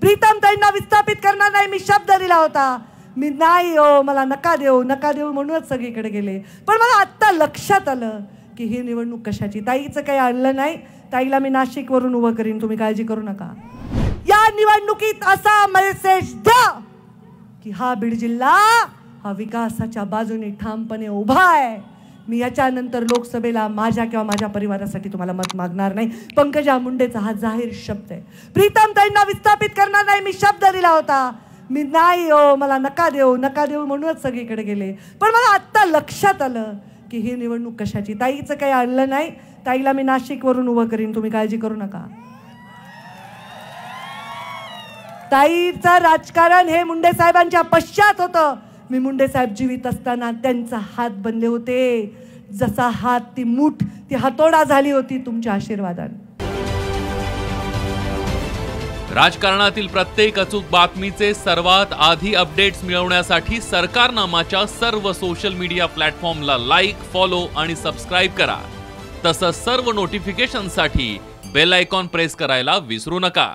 प्रीतमताईंना विस्थापित करणार नाही मी शब्द दिला होता. मी नाही हो, मला नका देऊ म्हणूनच सगळीकडे गेले. पण मला आत्ता लक्षात आलं की ही निवडणूक कशाची. ताईचं काही आणलं नाही. ताईला मी नाशिकवरून उभं करीन, तुम्ही काळजी करू नका. या निवडणुकीत असा मेसेज द्या की हा बीड जिल्हा हा विकासाच्या बाजूने ठामपणे उभा आहे. मी याच्यानंतर लोकसभेला माझ्या किंवा माझ्या परिवारासाठी तुम्हाला मत मागणार नाही. पंकजा मुंडेचा हा जाहीर शब्द आहे. प्रीतमताईंना विस्थापित करणार नाही मी शब्द दिला होता. मी नाही हो, मला नका देऊ म्हणूनच सगळीकडे गेले. पण मला आत्ता लक्षात आलं की ही निवडणूक कशाची. ताईचं काही आणलं नाही. ताईला मी नाशिकवरून उभं करीन, तुम्ही काळजी करू नका. ताईचं राजकारण हे मुंडे साहेबांच्या पश्चात होतं. मी मुंडे साहेब जीवित असताना त्यांचा हात बनले होते. जसा हात ती मूठ ती हातोडा झाली होती तुमच्या आशीर्वादाने. राजकारणातील प्रत्येक अचूक बातमीचे सर्वात आधी अपडेट्स मिळवण्यासाठी सरकारनामाच्या सर्व सोशल मीडिया प्लॅटफॉर्मला लाईक, फॉलो आणि सबस्क्राईब करा. तसंच सर्व नोटिफिकेशनसाठी बेल आयकॉन प्रेस करायला विसरू नका.